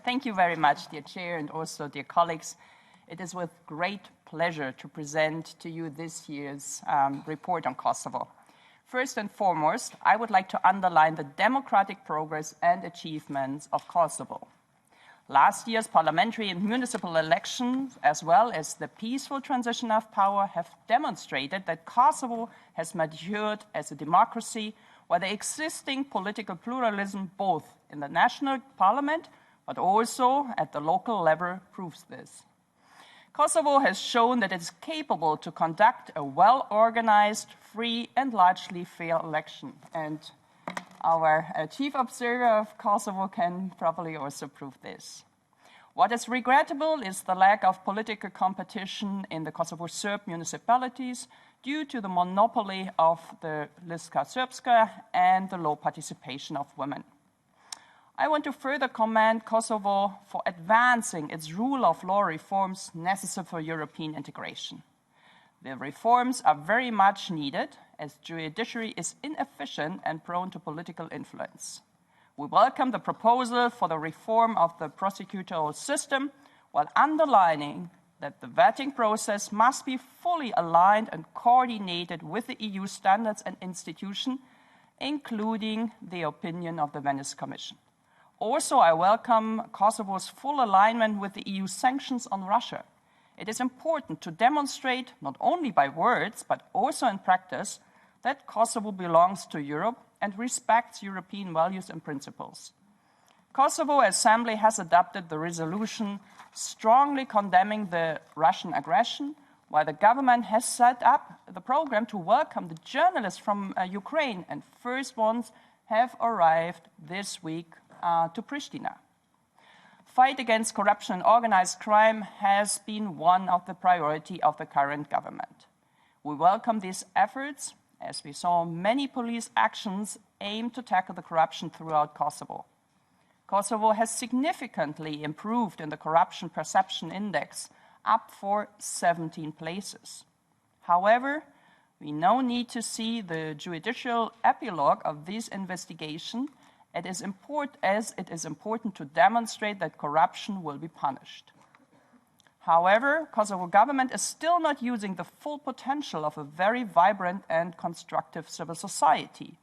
Thank you very much, dear Chair, and also dear colleagues. It is with great pleasure to present to you this year's report on Kosovo. First and foremost, I would like to underline the democratic progress and achievements of Kosovo. Last year's parliamentary and municipal elections, as well as the peaceful transition of power, have demonstrated that Kosovo has matured as a democracy, where the existing political pluralism, both in the national parliament but also at the local level, proves this. Kosovo has shown that it is capable to conduct a well-organized, free and largely fair election. And our chief observer of Kosovo can probably also prove this. What is regrettable is the lack of political competition in the Kosovo Serb municipalities due to the monopoly of the Lista Srpska and the low participation of women. I want to further commend Kosovo for advancing its rule of law reforms necessary for European integration. The reforms are very much needed, as judiciary is inefficient and prone to political influence. We welcome the proposal for the reform of the prosecutorial system, while underlining that the vetting process must be fully aligned and coordinated with the EU standards and institutions, including the opinion of the Venice Commission. Also, I welcome Kosovo's full alignment with the EU sanctions on Russia. It is important to demonstrate, not only by words, but also in practice, that Kosovo belongs to Europe and respects European values and principles. Kosovo Assembly has adopted the resolution strongly condemning the Russian aggression, while the government has set up the program to welcome the journalists from Ukraine, and first ones have arrived this week to Pristina. Fight against corruption and organized crime has been one of the priorities of the current government. We welcome these efforts, as we saw many police actions aimed to tackle the corruption throughout Kosovo. Kosovo has significantly improved in the Corruption Perception Index, up for 17 places. However, we now need to see the judicial epilogue of this investigation, as it is important to demonstrate that corruption will be punished. However, Kosovo government is still not using the full potential of a very vibrant and constructive civil society.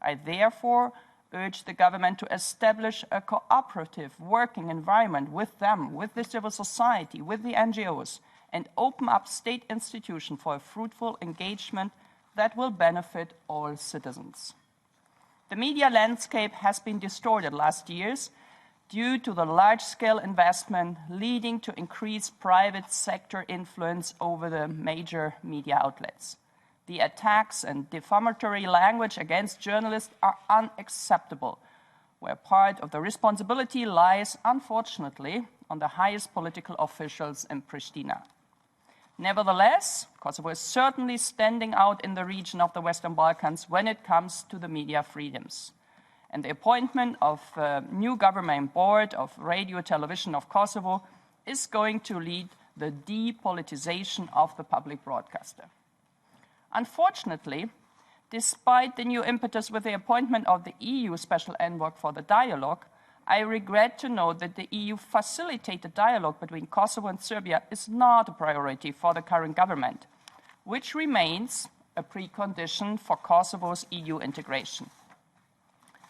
I therefore urge the government to establish a cooperative working environment with them, with the civil society, with the NGOs, and open up state institutions for a fruitful engagement that will benefit all citizens. The media landscape has been distorted last years due to the large-scale investment leading to increased private sector influence over the major media outlets. The attacks and defamatory language against journalists are unacceptable, where part of the responsibility lies, unfortunately, on the highest political officials in Pristina. Nevertheless, Kosovo is certainly standing out in the region of the Western Balkans when it comes to the media freedoms. And the appointment of a new government board of Radio Television of Kosovo is going to lead the depolitization of the public broadcaster. Unfortunately, despite the new impetus with the appointment of the EU Special Envoy for the dialogue, I regret to note that the EU facilitated dialogue between Kosovo and Serbia is not a priority for the current government, which remains a precondition for Kosovo's EU integration.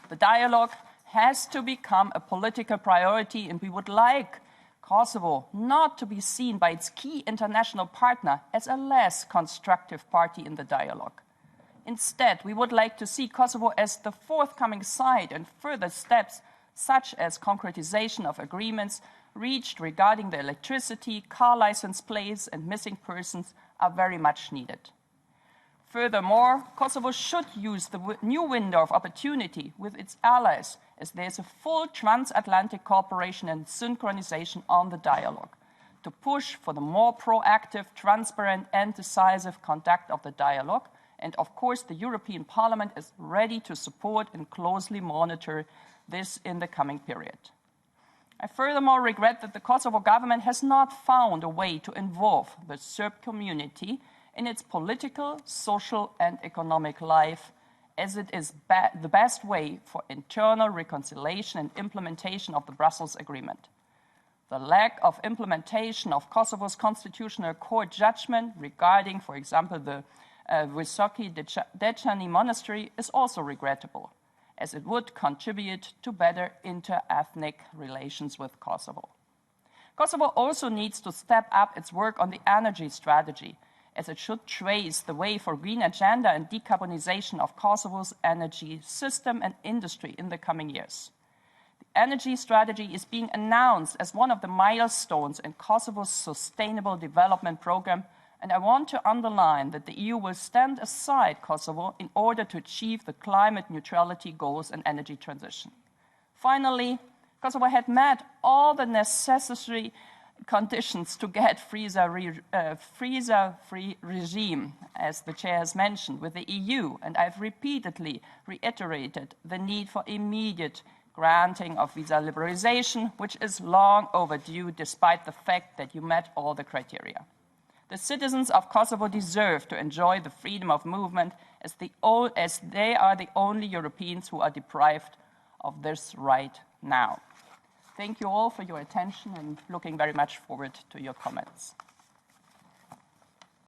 The dialogue has to become a political priority, and we would like Kosovo not to be seen by its key international partner as a less constructive party in the dialogue. Instead, we would like to see Kosovo as the forthcoming side, and further steps such as concretization of agreements reached regarding the electricity, car license plates and missing persons are very much needed. Furthermore, Kosovo should use the new window of opportunity with its allies, as there is a full transatlantic cooperation and synchronization on the dialogue, to push for the more proactive, transparent and decisive conduct of the dialogue. And of course, the European Parliament is ready to support and closely monitor this in the coming period. I furthermore regret that the Kosovo government has not found a way to involve the Serb community in its political, social and economic life, as it is the best way for internal reconciliation and implementation of the Brussels Agreement. The lack of implementation of Kosovo's Constitutional Court judgment regarding, for example, the Visoki Dečani monastery is also regrettable, as it would contribute to better inter-ethnic relations with Kosovo. Kosovo also needs to step up its work on the energy strategy, as it should trace the way for green agenda and decarbonization of Kosovo's energy system and industry in the coming years. The energy strategy is being announced as one of the milestones in Kosovo's sustainable development program, and I want to underline that the EU will stand aside Kosovo in order to achieve the climate neutrality goals and energy transition. Finally, Kosovo had met all the necessary conditions to get freezer-free regime, as the chair has mentioned, with the EU, and I've repeatedly reiterated the need for immediate granting of visa liberalization, which is long overdue despite the fact that you met all the criteria. The citizens of Kosovo deserve to enjoy the freedom of movement as they are the only Europeans who are deprived of this right now. Thank you all for your attention and looking very much forward to your comments.